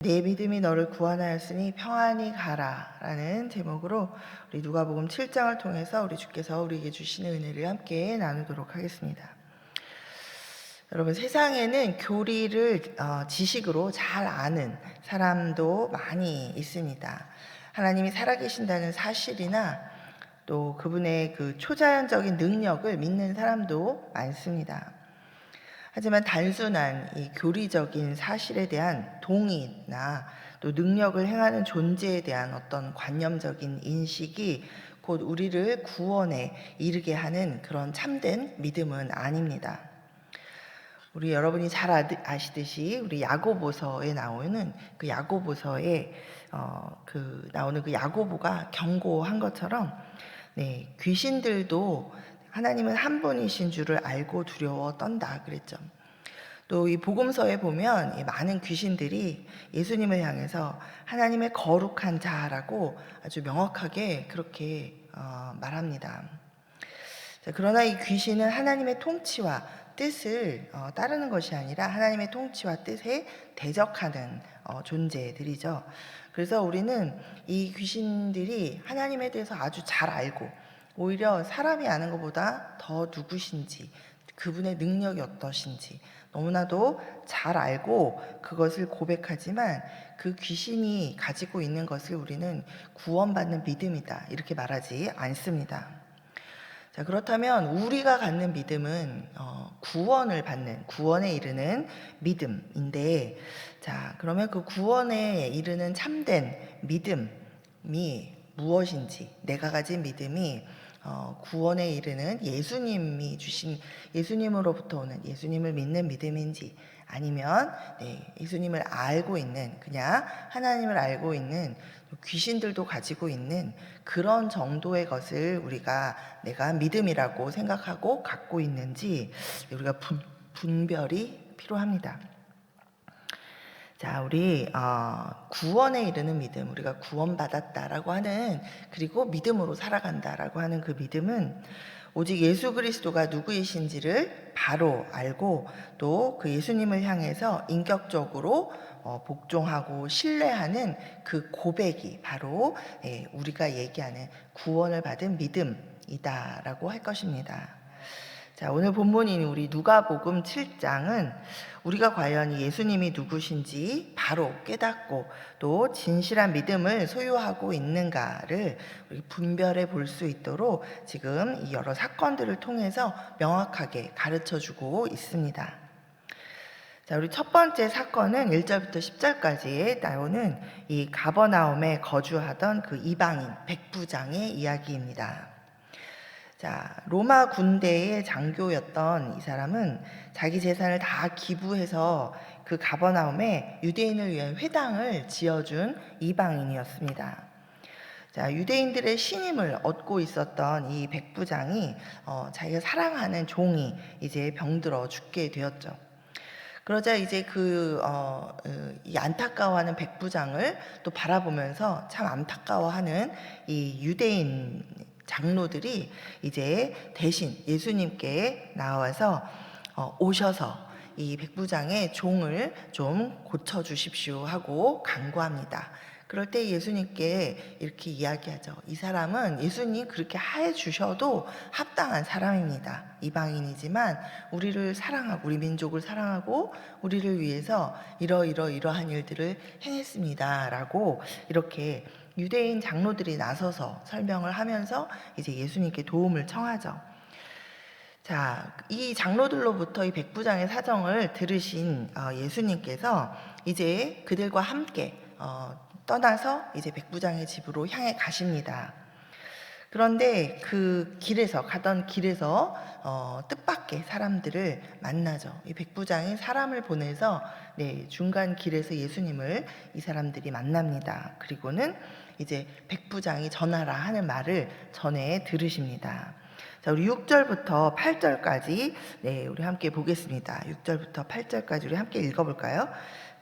내 믿음이 너를 구원하였으니 평안히 가라라는 제목으로 우리 누가복음 7장을 통해서 우리 주께서 우리에게 주시는 은혜를 함께 나누도록 하겠습니다. 여러분, 세상에는 교리를 지식으로 잘 아는 사람도 많이 있습니다. 하나님이 살아계신다는 사실이나 또 그분의 그 초자연적인 능력을 믿는 사람도 많습니다. 하지만 단순한 이 교리적인 사실에 대한 동의나 또 능력을 행하는 존재에 대한 어떤 관념적인 인식이 곧 우리를 구원에 이르게 하는 그런 참된 믿음은 아닙니다. 우리 여러분이 잘 아시듯이 우리 야고보서에 나오는 그 야고보서에 나오는 그 야고보가 경고한 것처럼 귀신들도 하나님은 한 분이신 줄을 알고 두려워 떤다 그랬죠. 또 이 복음서에 보면 많은 귀신들이 예수님을 향해서 하나님의 거룩한 자라고 아주 명확하게 그렇게 말합니다. 자, 그러나 이 귀신은 하나님의 통치와 뜻을 따르는 것이 아니라 하나님의 통치와 뜻에 대적하는 존재들이죠. 그래서 우리는 이 귀신들이 하나님에 대해서 아주 잘 알고 오히려 사람이 아는 것보다 더 누구신지, 그분의 능력이 어떠신지 너무나도 잘 알고 그것을 고백하지만 그 귀신이 가지고 있는 것을 우리는 구원받는 믿음이다 이렇게 말하지 않습니다. 자, 그렇다면 우리가 갖는 믿음은 구원을 받는, 구원에 이르는 믿음인데, 자, 그러면 그 구원에 이르는 참된 믿음이 무엇인지, 내가 가진 믿음이 구원에 이르는 예수님이 주신, 예수님으로부터 오는, 예수님을 믿는 믿음인지, 아니면 예수님을 알고 있는, 그냥 하나님을 알고 있는 귀신들도 가지고 있는 그런 정도의 것을 내가 믿음이라고 생각하고 갖고 있는지 우리가 분별이 필요합니다. 자, 우리 구원에 이르는 믿음, 우리가 구원받았다라고 하는, 그리고 믿음으로 살아간다라고 하는 그 믿음은 오직 예수 그리스도가 누구이신지를 바로 알고 또 그 예수님을 향해서 인격적으로 복종하고 신뢰하는 그 고백이 바로 우리가 얘기하는 구원을 받은 믿음이다라고 할 것입니다. 자, 오늘 본문인 우리 누가복음 7장은 우리가 과연 예수님이 누구신지 바로 깨닫고 또 진실한 믿음을 소유하고 있는가를 우리 분별해 볼 수 있도록 지금 이 여러 사건들을 통해서 명확하게 가르쳐 주고 있습니다. 자, 우리 첫 번째 사건은 1절부터 10절까지에 나오는 이 가버나움에 거주하던 그 이방인 백부장의 이야기입니다. 자, 로마 군대의 장교였던 이 사람은 자기 재산을 다 기부해서 그 가버나움에 유대인을 위한 회당을 지어준 이방인이었습니다. 자, 유대인들의 신임을 얻고 있었던 이 백부장이 자기가 사랑하는 종이 이제 병들어 죽게 되었죠. 그러자 이제 이 안타까워하는 백부장을 또 바라보면서 참 안타까워하는 이 유대인 장로들이 이제 대신 예수님께 나와서 오셔서 이 백부장의 종을 좀 고쳐주십시오 하고 간구합니다. 그럴 때 예수님께 이렇게 이야기하죠. 이 사람은 예수님 그렇게 해 주셔도 합당한 사람입니다. 이방인이지만 우리를 사랑하고 우리 민족을 사랑하고 우리를 위해서 이러한 일들을 행했습니다 라고 이렇게 유대인 장로들이 나서서 설명을 하면서 이제 예수님께 도움을 청하죠. 자, 이 장로들로부터 이 백부장의 사정을 들으신 예수님께서 이제 그들과 함께 떠나서 이제 백부장의 집으로 향해 가십니다. 그런데 그 가던 길에서 뜻밖의 사람들을 만나죠. 이 백부장이 사람을 보내서 중간 길에서 예수님을 이 사람들이 만납니다. 그리고는 이제 백부장이 전하라 하는 말을 전해 들으십니다. 자, 우리 6절부터 8절까지 우리 함께 보겠습니다. 6절부터 8절까지 우리 함께 읽어볼까요?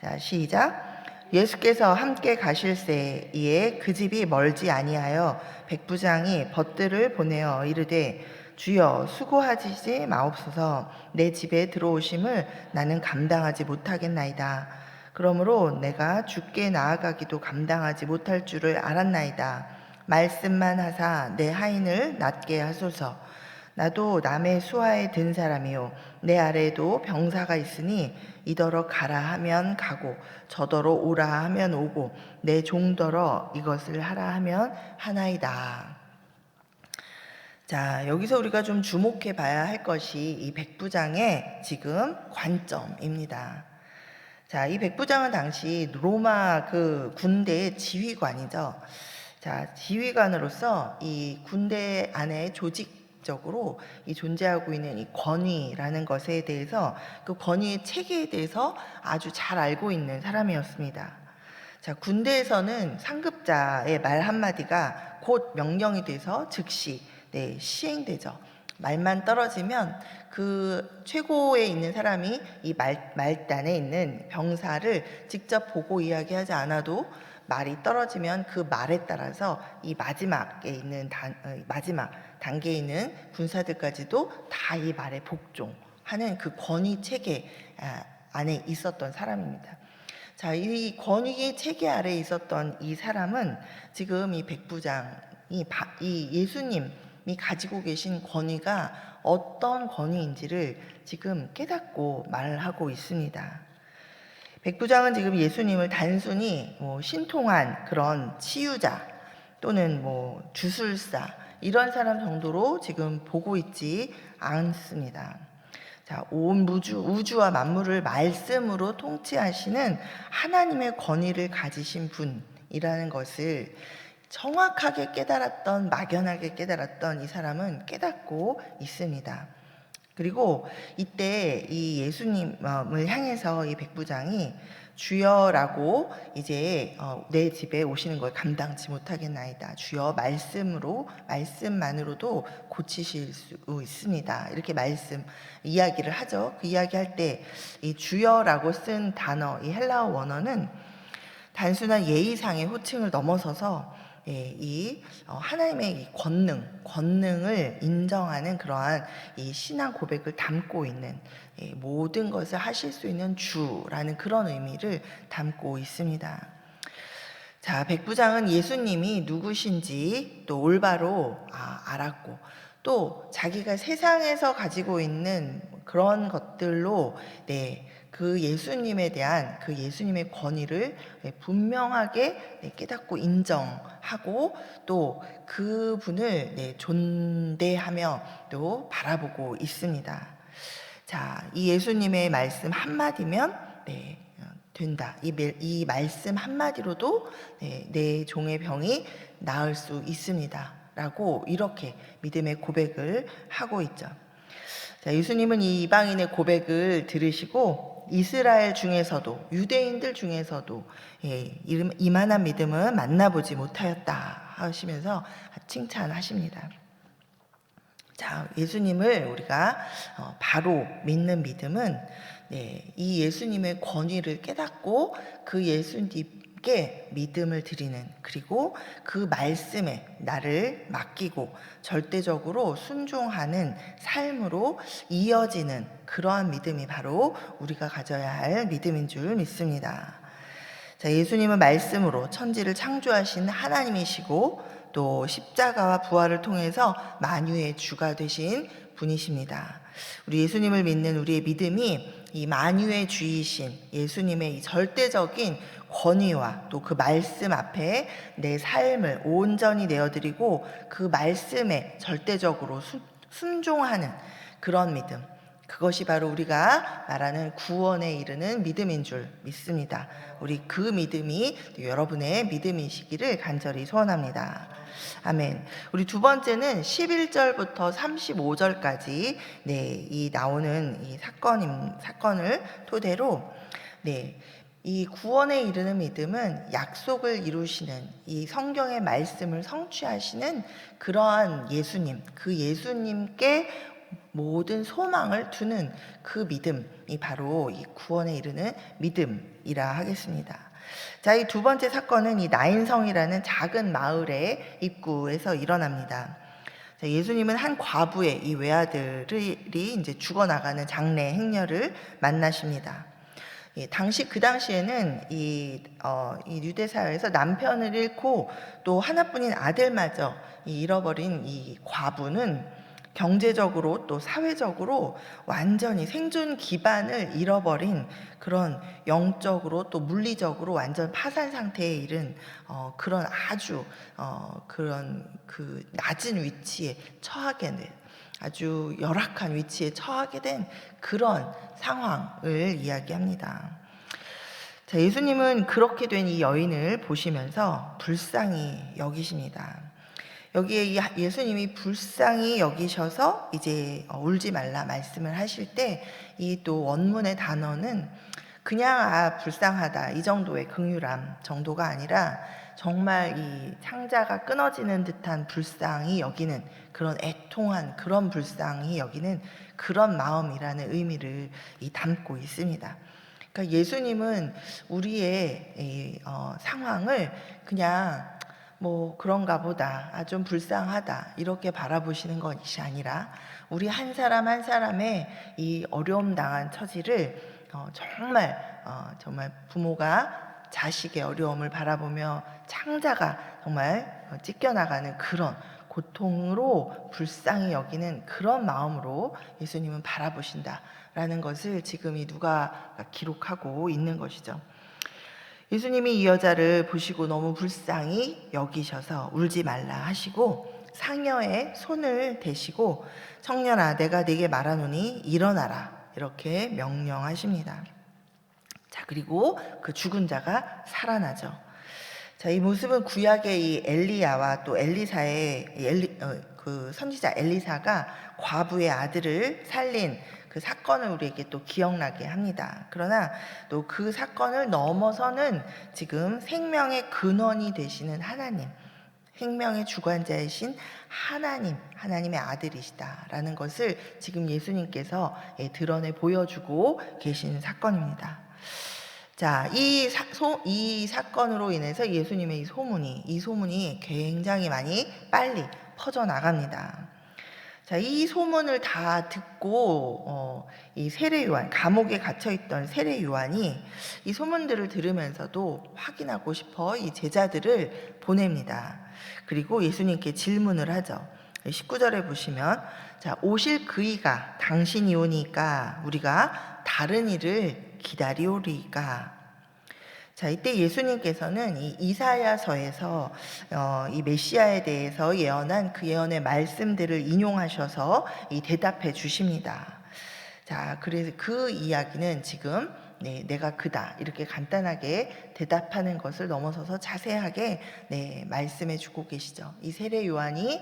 자, 시작. 예수께서 함께 가실새 이에 그 집이 멀지 아니하여 백부장이 벗들을 보내어 이르되 주여 수고하시지 마옵소서 내 집에 들어오심을 나는 감당하지 못하겠나이다. 그러므로 내가 주께 나아가기도 감당하지 못할 줄을 알았나이다. 말씀만 하사 내 하인을 낫게 하소서. 나도 남의 수하에 든 사람이요 내 아래에도 병사가 있으니 이더러 가라 하면 가고 저더러 오라 하면 오고 내 종더러 이것을 하라 하면 하나이다. 자, 여기서 우리가 좀 주목해 봐야 할 것이 이 백부장의 지금 관점입니다. 자, 이 백부장은 당시 로마 그 군대의 지휘관이죠. 자, 지휘관으로서 이 군대 안에 조직적으로 이 존재하고 있는 이 권위라는 것에 대해서 그 권위의 체계에 대해서 아주 잘 알고 있는 사람이었습니다. 자, 군대에서는 상급자의 말 한마디가 곧 명령이 돼서 즉시 시행되죠. 말만 떨어지면 그 최고에 있는 사람이 이 말단에 있는 병사를 직접 보고 이야기하지 않아도 말이 떨어지면 그 말에 따라서 이 마지막에 있는 마지막 단계에 있는 군사들까지도 다 이 말에 복종하는 그 권위 체계 안에 있었던 사람입니다. 자, 이 권위 체계 아래에 있었던 이 사람은 지금 이 백부장이 이 예수님이 가지고 계신 권위가 어떤 권위인지를 지금 깨닫고 말하고 있습니다. 백부장은 지금 예수님을 단순히 신통한 그런 치유자 또는 주술사 이런 사람 정도로 지금 보고 있지 않습니다. 자, 온 우주와 만물을 말씀으로 통치하시는 하나님의 권위를 가지신 분이라는 것을 정확하게 깨달았던, 막연하게 깨달았던 이 사람은 깨닫고 있습니다. 그리고 이때 이 예수님을 향해서 이 백부장이 주여라고 이제 내 집에 오시는 걸 감당치 못하겠나이다. 주여 말씀만으로도 고치실 수 있습니다. 이렇게 이야기를 하죠. 그 이야기할 때 이 주여라고 쓴 단어, 이 헬라어 원어는 단순한 예의상의 호칭을 넘어서서 이 하나님의 이 권능을 인정하는 그러한 이 신앙 고백을 담고 있는 모든 것을 하실 수 있는 주라는 그런 의미를 담고 있습니다. 자, 백부장은 예수님이 누구신지 또 올바로 알았고 또 자기가 세상에서 가지고 있는 그런 것들로 그 예수님에 대한 그 예수님의 권위를 분명하게 깨닫고 인정하고 또 그분을 존대하며 또 바라보고 있습니다. 자, 이 예수님의 말씀 한마디면 된다. 이 말씀 한마디로도 내 종의 병이 나을 수 있습니다. 라고 이렇게 믿음의 고백을 하고 있죠. 자, 예수님은 이 이방인의 고백을 들으시고 이스라엘 중에서도 유대인들 중에서도 이만한 믿음은 만나보지 못하였다 하시면서 칭찬하십니다. 자, 예수님을 우리가 바로 믿는 믿음은 이 예수님의 권위를 깨닫고 그 예수님께 믿음을 드리는 그리고 그 말씀에 나를 맡기고 절대적으로 순종하는 삶으로 이어지는 그러한 믿음이 바로 우리가 가져야 할 믿음인 줄 믿습니다. 자, 예수님은 말씀으로 천지를 창조하신 하나님이시고 또 십자가와 부활을 통해서 만유의 주가 되신 분이십니다. 우리 예수님을 믿는 우리의 믿음이 이 만유의 주이신 예수님의 이 절대적인 권위와 또 그 말씀 앞에 내 삶을 온전히 내어드리고 그 말씀에 절대적으로 순종하는 그런 믿음, 그것이 바로 우리가 말하는 구원에 이르는 믿음인 줄 믿습니다. 우리 그 믿음이 여러분의 믿음이시기를 간절히 소원합니다. 아멘. 우리 두 번째는 11절부터 35절까지 이 나오는 이 사건을 토대로 이 구원에 이르는 믿음은 약속을 이루시는 이 성경의 말씀을 성취하시는 그러한 예수님, 그 예수님께 모든 소망을 두는 그 믿음이 바로 이 구원에 이르는 믿음이라 하겠습니다. 자, 이 두 번째 사건은 이 나인성이라는 작은 마을의 입구에서 일어납니다. 자, 예수님은 한 과부의 이 외아들이 이제 죽어나가는 장례 행렬을 만나십니다. 당시 그 당시에는 이 유대 사회에서 남편을 잃고 또 하나뿐인 아들마저 잃어버린 이 과부는 경제적으로 또 사회적으로 완전히 생존 기반을 잃어버린 그런 영적으로 또 물리적으로 완전 파산 상태에 이른 그런 아주 그런 그 낮은 위치에 처하게 된, 아주 열악한 위치에 처하게 된 그런 상황을 이야기합니다. 자, 예수님은 그렇게 된 이 여인을 보시면서 불쌍히 여기십니다. 여기에 예수님이 불쌍히 여기셔서 이제 울지 말라 말씀을 하실 때 이 또 원문의 단어는 그냥 불쌍하다 이 정도의 긍휼함 정도가 아니라 정말 이 창자가 끊어지는 듯한 불쌍히 여기는 그런 애통한 그런 불쌍히 여기는 그런 마음이라는 의미를 담고 있습니다. 그러니까 예수님은 우리의 이 상황을 그냥 뭐 그런가 보다, 좀 불쌍하다 이렇게 바라보시는 것이 아니라 우리 한 사람 한 사람의 이 어려움 당한 처지를 정말 부모가 자식의 어려움을 바라보며 창자가 정말 찢겨나가는 그런 고통으로 불쌍히 여기는 그런 마음으로 예수님은 바라보신다라는 것을 지금 이 누가가 기록하고 있는 것이죠. 예수님이 이 여자를 보시고 너무 불쌍히 여기셔서 울지 말라 하시고 상여에 손을 대시고 청년아 내가 네게 말하노니 일어나라 이렇게 명령하십니다. 자, 그리고 그 죽은 자가 살아나죠. 자, 이 모습은 구약의 이 엘리야와 또 엘리사의 그 선지자 엘리사가 과부의 아들을 살린 그 사건을 우리에게 또 기억나게 합니다. 그러나 또 그 사건을 넘어서는 지금 생명의 근원이 되시는 하나님, 생명의 주관자이신 하나님의 아들이시다라는 것을 지금 예수님께서 드러내 보여주고 계신 사건입니다. 자, 이 사건으로 인해서 예수님의 이 소문이 굉장히 많이 빨리 퍼져나갑니다. 자, 이 소문을 다 듣고 이 세례 요한, 감옥에 갇혀 있던 세례 요한이 이 소문들을 들으면서도 확인하고 싶어 이 제자들을 보냅니다. 그리고 예수님께 질문을 하죠. 19절에 보시면 자, 오실 그이가 당신이 오니까 우리가 다른 일을 기다리오리까. 자, 이때 예수님께서는 이 이사야서에서 이 메시아에 대해서 예언한 그 예언의 말씀들을 인용하셔서 이 대답해 주십니다. 자, 그래서 그 이야기는 지금 내가 그다 이렇게 간단하게 대답하는 것을 넘어서서 자세하게 말씀해 주고 계시죠. 이 세례 요한이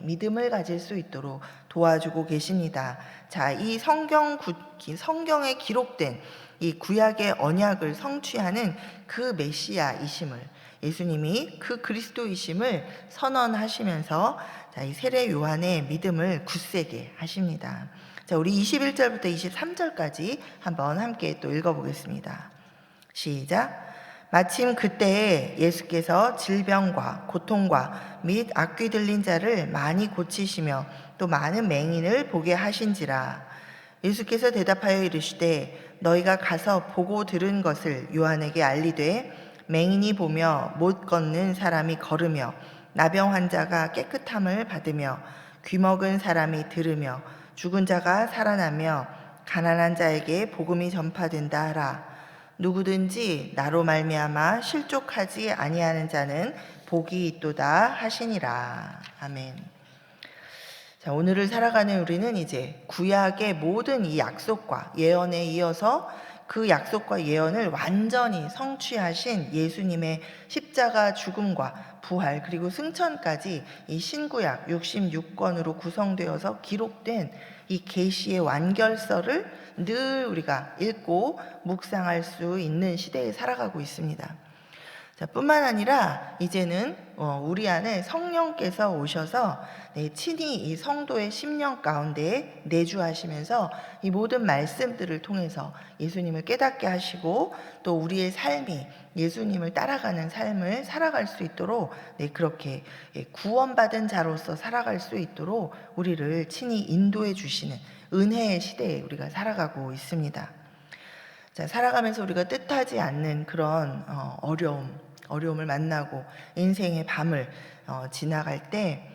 믿음을 가질 수 있도록 도와주고 계십니다. 자, 이 성경에 기록된 이 구약의 언약을 성취하는 그 메시아이심을 예수님이 그 그리스도이심을 선언하시면서 자, 이 세례 요한의 믿음을 굳세게 하십니다. 자, 우리 21절부터 23절까지 한번 함께 또 읽어보겠습니다. 시작. 마침 그때에 예수께서 질병과 고통과 및 악귀 들린 자를 많이 고치시며 또 많은 맹인을 보게 하신지라. 예수께서 대답하여 이르시되 너희가 가서 보고 들은 것을 요한에게 알리되 맹인이 보며 못 걷는 사람이 걸으며 나병 환자가 깨끗함을 받으며 귀먹은 사람이 들으며 죽은 자가 살아나며 가난한 자에게 복음이 전파된다 하라. 누구든지 나로 말미암아 실족하지 아니하는 자는 복이 있도다 하시니라. 아멘. 자, 오늘을 살아가는 우리는 이제 구약의 모든 이 약속과 예언에 이어서 그 약속과 예언을 완전히 성취하신 예수님의 십자가 죽음과 부활 그리고 승천까지 이 신구약 66권으로 구성되어서 기록된 이 계시의 완결서를 늘 우리가 읽고 묵상할 수 있는 시대에 살아가고 있습니다. 자, 뿐만 아니라 이제는 우리 안에 성령께서 오셔서 친히 이 성도의 심령 가운데 내주하시면서 이 모든 말씀들을 통해서 예수님을 깨닫게 하시고 또 우리의 삶이 예수님을 따라가는 삶을 살아갈 수 있도록 그렇게 구원받은 자로서 살아갈 수 있도록 우리를 친히 인도해 주시는 은혜의 시대에 우리가 살아가고 있습니다. 자, 살아가면서 우리가 뜻하지 않는 그런 어려움을 만나고 인생의 밤을 지나갈 때,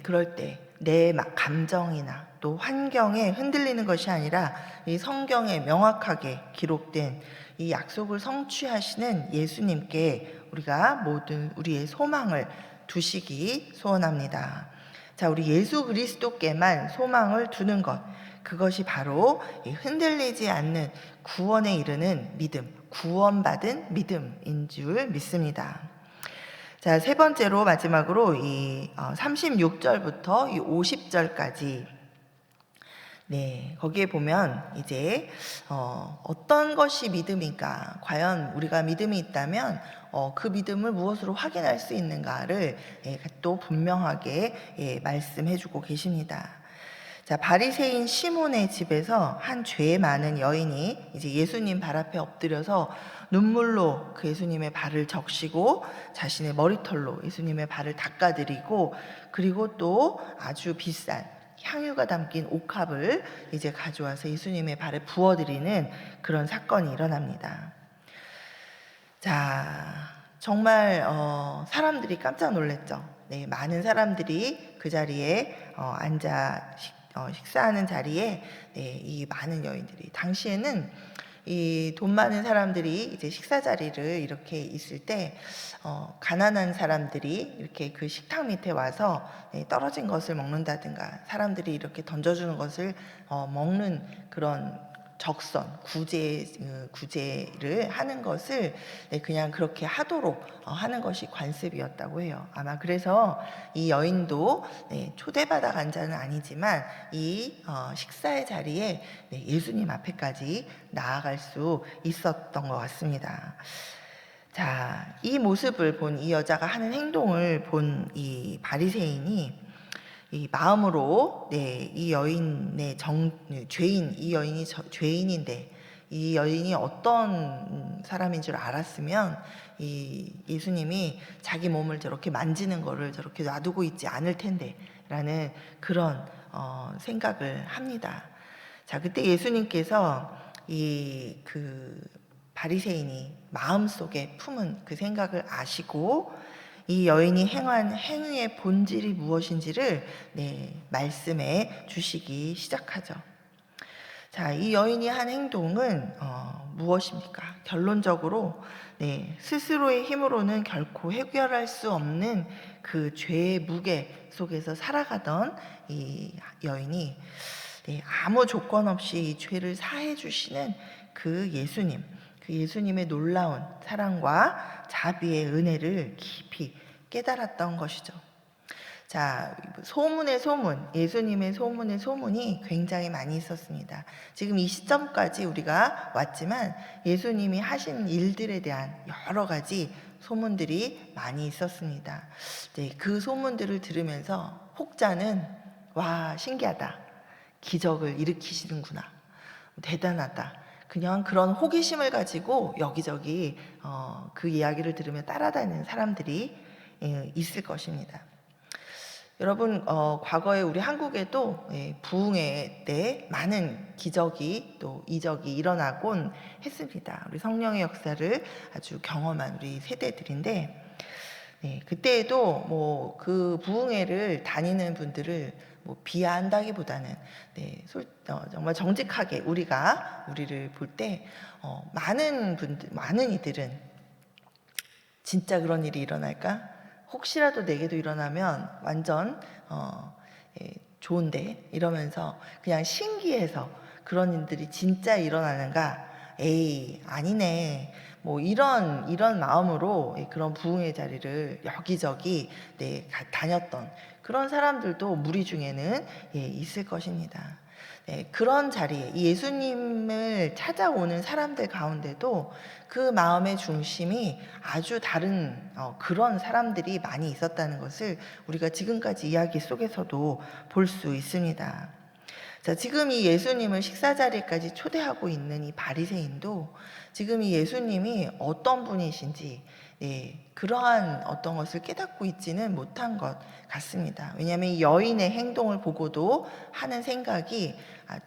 그럴 때 내 감정이나 또 환경에 흔들리는 것이 아니라 이 성경에 명확하게 기록된 이 약속을 성취하시는 예수님께 우리가 모든 우리의 소망을 두시기 소원합니다. 자, 우리 예수 그리스도께만 소망을 두는 것, 그것이 바로 이 흔들리지 않는 구원에 이르는 믿음, 구원받은 믿음인 줄 믿습니다. 자, 세 번째로 마지막으로 이 36절부터 이 50절까지, 거기에 보면 이제 어떤 것이 믿음인가, 과연 우리가 믿음이 있다면 그 믿음을 무엇으로 확인할 수 있는가를 또 분명하게 말씀해주고 계십니다. 자, 바리새인 시몬의 집에서 한 죄 많은 여인이 이제 예수님 발 앞에 엎드려서 눈물로 그 예수님의 발을 적시고 자신의 머리털로 예수님의 발을 닦아드리고, 그리고 또 아주 비싼 향유가 담긴 옥합을 이제 가져와서 예수님의 발에 부어드리는 그런 사건이 일어납니다. 자, 정말 사람들이 깜짝 놀랐죠. 많은 사람들이 그 자리에 앉아 식사하는 자리에 이 많은 여인들이, 당시에는 이 돈 많은 사람들이 이제 식사 자리를 이렇게 있을 때 가난한 사람들이 이렇게 그 식탁 밑에 와서 떨어진 것을 먹는다든가, 사람들이 이렇게 던져주는 것을 먹는 그런 적선, 구제를 하는 것을 그냥 그렇게 하도록 하는 것이 관습이었다고 해요. 아마 그래서 이 여인도 초대받아 간 자는 아니지만 이 식사의 자리에 예수님 앞에까지 나아갈 수 있었던 것 같습니다. 자, 이 모습을 본 이 여자가 하는 행동을 본 이 바리새인이 이 마음으로 이 여인의 죄인, 이 여인이 죄인인데 이 여인이 어떤 사람인 줄 알았으면 이 예수님이 자기 몸을 저렇게 만지는 거를 저렇게 놔두고 있지 않을 텐데 라는 그런 생각을 합니다. 자, 그때 예수님께서 이 그 바리새인이 마음속에 품은 그 생각을 아시고 이 여인이 행한 행위의 본질이 무엇인지를 말씀해 주시기 시작하죠. 자, 이 여인이 한 행동은 무엇입니까? 결론적으로 스스로의 힘으로는 결코 해결할 수 없는 그 죄의 무게 속에서 살아가던 이 여인이 아무 조건 없이 이 죄를 사해 주시는 그 예수님, 그 예수님의 놀라운 사랑과 자비의 은혜를 깊이 깨달았던 것이죠. 자, 소문의 소문, 예수님의 소문의 소문이 굉장히 많이 있었습니다. 지금 이 시점까지 우리가 왔지만 예수님이 하신 일들에 대한 여러 가지 소문들이 많이 있었습니다. 그 소문들을 들으면서 혹자는 와, 신기하다, 기적을 일으키시는구나, 대단하다, 그냥 그런 호기심을 가지고 여기저기 그 이야기를 들으며 따라다니는 사람들이 있을 것입니다. 여러분, 과거에 우리 한국에도 부흥회 때 많은 기적이 또 이적이 일어나곤 했습니다. 우리 성령의 역사를 아주 경험한 우리 세대들인데, 그때에도 뭐 그 부흥회를 다니는 분들을 뭐 비하한다기보다는 정말 정직하게 우리를 볼 때 많은 이들은 진짜 그런 일이 일어날까? 혹시라도 내게도 일어나면 완전 좋은데, 이러면서 그냥 신기해서 그런 일들이 진짜 일어나는가? 에이, 아니네, 뭐 이런 마음으로 그런 부흥의 자리를 여기저기 다녔던 그런 사람들도 무리 중에는 있을 것입니다. 그런 자리에 예수님을 찾아오는 사람들 가운데도 그 마음의 중심이 아주 다른 그런 사람들이 많이 있었다는 것을 우리가 지금까지 이야기 속에서도 볼 수 있습니다. 자, 지금 이 예수님을 식사 자리까지 초대하고 있는 이 바리새인도 지금 이 예수님이 어떤 분이신지 그러한 어떤 것을 깨닫고 있지는 못한 것 같습니다. 왜냐하면 이 여인의 행동을 보고도 하는 생각이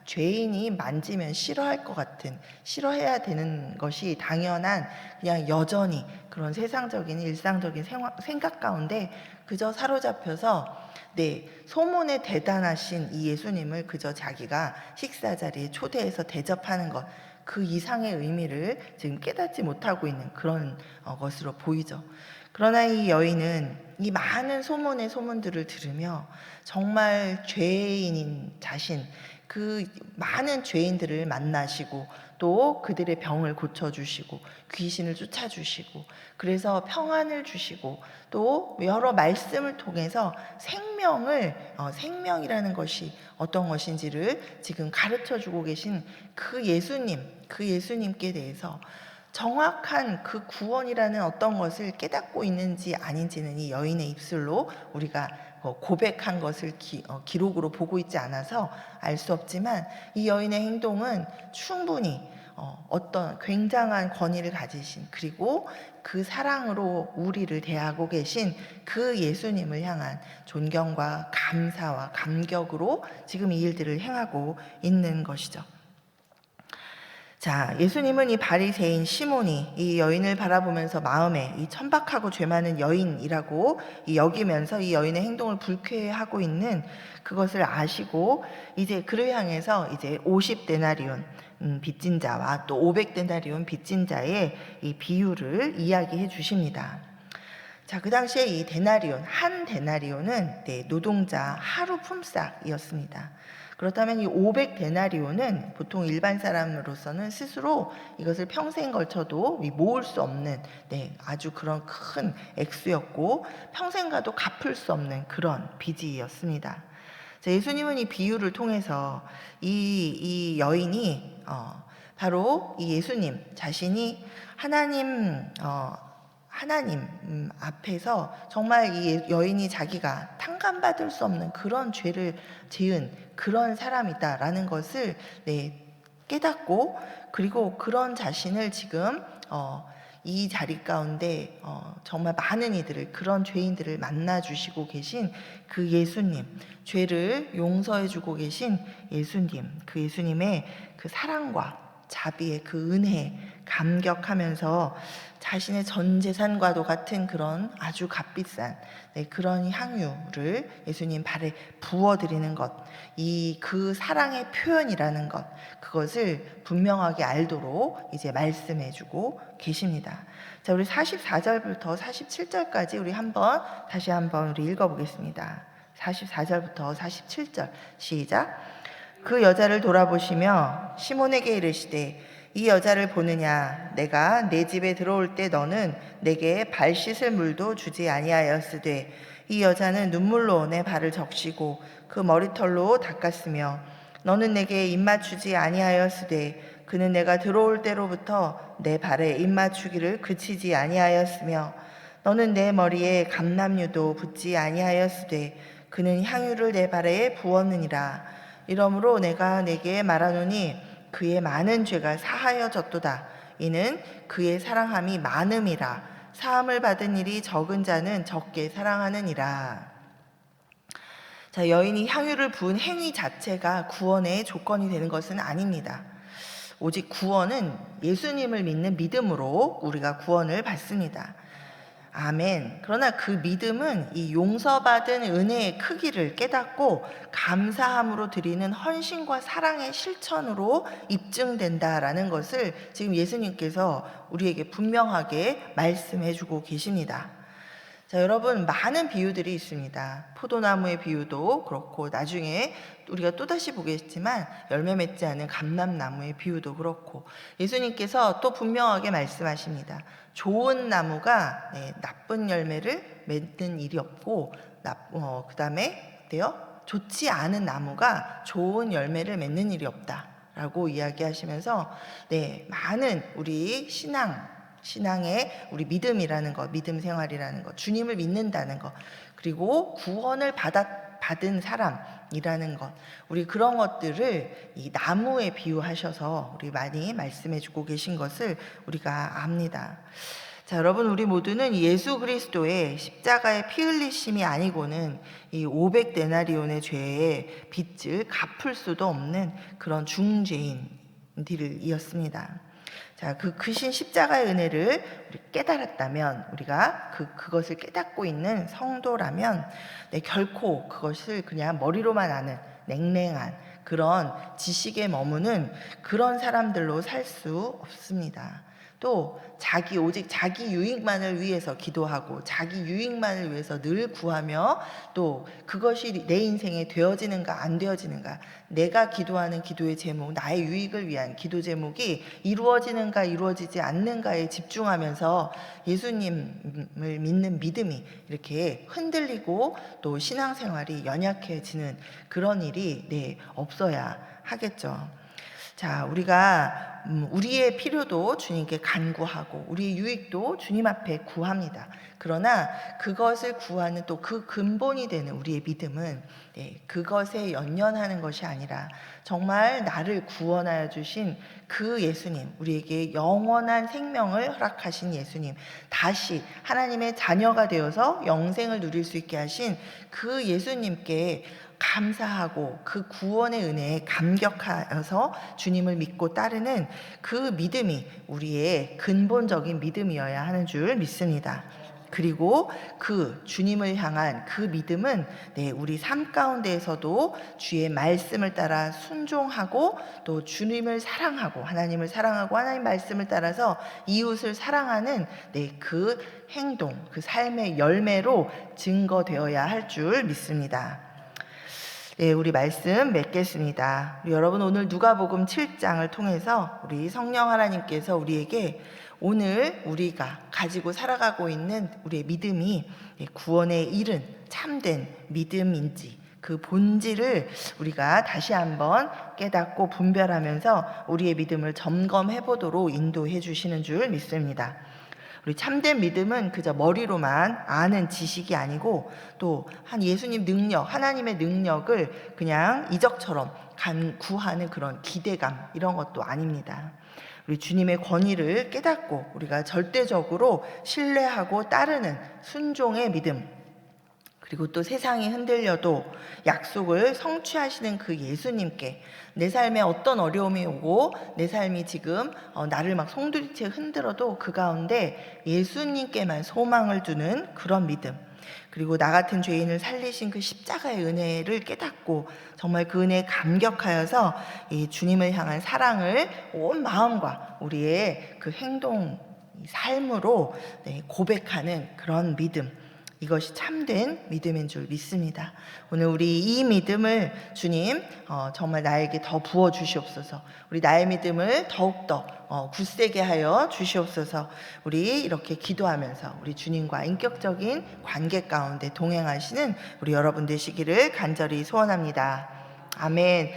죄인이 만지면 싫어할 것 같은, 싫어해야 되는 것이 당연한 그냥 여전히 그런 세상적인 일상적인 생각 가운데 그저 사로잡혀서 소문에 대단하신 이 예수님을 그저 자기가 식사 자리에 초대해서 대접하는 것, 그 이상의 의미를 지금 깨닫지 못하고 있는 그런 것으로 보이죠. 그러나 이 여인은 이 많은 소문들을 들으며 정말 죄인인 자신, 그 많은 죄인들을 만나시고 또 그들의 병을 고쳐주시고 귀신을 쫓아주시고 그래서 평안을 주시고 또 여러 말씀을 통해서 생명이라는 것이 어떤 것인지를 지금 가르쳐주고 계신 그 예수님께 대해서 정확한 그 구원이라는 어떤 것을 깨닫고 있는지 아닌지는 이 여인의 입술로 우리가 고백한 것을 기록으로 보고 있지 않아서 알 수 없지만 이 여인의 행동은 충분히 어떤 굉장한 권위를 가지신, 그리고 그 사랑으로 우리를 대하고 계신 그 예수님을 향한 존경과 감사와 감격으로 지금 이 일들을 행하고 있는 것이죠. 자, 예수님은 이 바리새인 시몬이 이 여인을 바라보면서 마음에 이 천박하고 죄 많은 여인이라고 여기면서 이 여인의 행동을 불쾌해하고 있는 그것을 아시고 이제 그를 향해서 이제 50데나리온 빚진 자와 또 500데나리온 빚진 자의 이 비유를 이야기해 주십니다. 자, 그 당시에 이 한 데나리온은 노동자 하루 품삯이었습니다. 그렇다면 이 500데나리온은 보통 일반 사람으로서는 스스로 이것을 평생 걸쳐도 모을 수 없는 아주 그런 큰 액수였고 평생 가도 갚을 수 없는 그런 빚이었습니다. 자, 예수님은 이 비유를 통해서 이 여인이 바로 이 예수님 자신이 하나님 앞에서 정말 이 여인이 자기가 탕감받을 수 없는 그런 죄를 지은 그런 사람이다라는 것을 깨닫고, 그리고 그런 자신을 지금 이 자리 가운데 정말 많은 이들을, 그런 죄인들을 만나 주시고 계신 그 예수님, 죄를 용서해 주고 계신 예수님, 그 예수님의 그 사랑과 자비의 그 은혜에 감격하면서 자신의 전 재산과도 같은 그런 아주 값비싼 그런 향유를 예수님 발에 부어드리는 것, 그 사랑의 표현이라는 것, 그것을 분명하게 알도록 이제 말씀해주고 계십니다. 자, 우리 44절부터 47절까지 우리 다시 한번 우리 읽어보겠습니다. 44절부터 47절 시작. 그 여자를 돌아보시며 시몬에게 이르시되 이 여자를 보느냐? 내가 내 집에 들어올 때 너는 내게 발 씻을 물도 주지 아니하였으되 이 여자는 눈물로 내 발을 적시고 그 머리털로 닦았으며 너는 내게 입맞추지 아니하였으되 그는 내가 들어올 때로부터 내 발에 입맞추기를 그치지 아니하였으며 너는 내 머리에 감람유도 붓지 아니하였으되 그는 향유를 내 발에 부었느니라. 이러므로 내가 내게 말하노니 그의 많은 죄가 사하여졌도다. 이는 그의 사랑함이 많음이라. 사함을 받은 일이 적은 자는 적게 사랑하느니라. 자, 여인이 향유를 부은 행위 자체가 구원의 조건이 되는 것은 아닙니다. 오직 구원은 예수님을 믿는 믿음으로 우리가 구원을 받습니다. 아멘. 그러나 그 믿음은 이 용서받은 은혜의 크기를 깨닫고 감사함으로 드리는 헌신과 사랑의 실천으로 입증된다라는 것을 지금 예수님께서 우리에게 분명하게 말씀해 주고 계십니다. 자, 여러분, 많은 비유들이 있습니다. 포도나무의 비유도 그렇고 나중에 우리가 또다시 보겠지만 열매 맺지 않은 감람나무의 비유도 그렇고 예수님께서 또 분명하게 말씀하십니다. 좋은 나무가 나쁜 열매를 맺는 일이 없고 그 다음에 좋지 않은 나무가 좋은 열매를 맺는 일이 없다라고 이야기하시면서 많은 우리 신앙의 우리 믿음이라는 것, 믿음 생활이라는 것, 주님을 믿는다는 것, 그리고 구원을 받은 사람이라는 것, 우리 그런 것들을 이 나무에 비유하셔서 우리 많이 말씀해 주고 계신 것을 우리가 압니다. 자, 여러분, 우리 모두는 예수 그리스도의 십자가의 피 흘리심이 아니고는 이 500데나리온의 죄의 빚을 갚을 수도 없는 그런 중죄인들이었습니다. 자, 그 크신 십자가의 은혜를 우리 깨달았다면, 우리가 그것을 깨닫고 있는 성도라면, 결코 그것을 그냥 머리로만 아는 냉랭한 그런 지식에 머무는 그런 사람들로 살 수 없습니다. 또 오직 자기 유익만을 위해서 기도하고 자기 유익만을 위해서 늘 구하며, 또 그것이 내 인생에 되어지는가 안 되어지는가, 내가 기도하는 기도의 제목, 나의 유익을 위한 기도 제목이 이루어지는가 이루어지지 않는가에 집중하면서 예수님을 믿는 믿음이 이렇게 흔들리고 또 신앙생활이 연약해지는 그런 일이 없어야 하겠죠. 자, 우리가 우리의 필요도 주님께 간구하고 우리의 유익도 주님 앞에 구합니다. 그러나 그것을 구하는 또 그 근본이 되는 우리의 믿음은 그것에 연연하는 것이 아니라 정말 나를 구원하여 주신 그 예수님, 우리에게 영원한 생명을 허락하신 예수님, 다시 하나님의 자녀가 되어서 영생을 누릴 수 있게 하신 그 예수님께 감사하고 그 구원의 은혜에 감격하여서 주님을 믿고 따르는 그 믿음이 우리의 근본적인 믿음이어야 하는 줄 믿습니다. 그리고 그 주님을 향한 그 믿음은 우리 삶 가운데에서도 주의 말씀을 따라 순종하고 또 주님을 사랑하고 하나님을 사랑하고 하나님 말씀을 따라서 이웃을 사랑하는 그 행동, 그 삶의 열매로 증거되어야 할 줄 믿습니다. 우리 말씀 맺겠습니다. 여러분, 오늘 누가복음 7장을 통해서 우리 성령 하나님께서 우리에게 오늘 우리가 가지고 살아가고 있는 우리의 믿음이 구원에 이른 참된 믿음인지 그 본질을 우리가 다시 한번 깨닫고 분별하면서 우리의 믿음을 점검해 보도록 인도해 주시는 줄 믿습니다. 우리 참된 믿음은 그저 머리로만 아는 지식이 아니고 또 한 예수님 능력, 하나님의 능력을 그냥 이적처럼 구하는 그런 기대감, 이런 것도 아닙니다. 우리 주님의 권위를 깨닫고 우리가 절대적으로 신뢰하고 따르는 순종의 믿음, 그리고 또 세상이 흔들려도 약속을 성취하시는 그 예수님께 내 삶에 어떤 어려움이 오고 내 삶이 지금 나를 막 송두리째 흔들어도 그 가운데 예수님께만 소망을 두는 그런 믿음, 그리고 나 같은 죄인을 살리신 그 십자가의 은혜를 깨닫고 정말 그 은혜에 감격하여서 이 주님을 향한 사랑을 온 마음과 우리의 그 행동, 삶으로 고백하는 그런 믿음, 이것이 참된 믿음인 줄 믿습니다. 오늘 우리 이 믿음을 주님 정말 나에게 더 부어 주시옵소서. 우리 나의 믿음을 더욱더 굳세게 하여 주시옵소서. 우리 이렇게 기도하면서 우리 주님과 인격적인 관계 가운데 동행하시는 우리 여러분 되시기를 간절히 소원합니다. 아멘.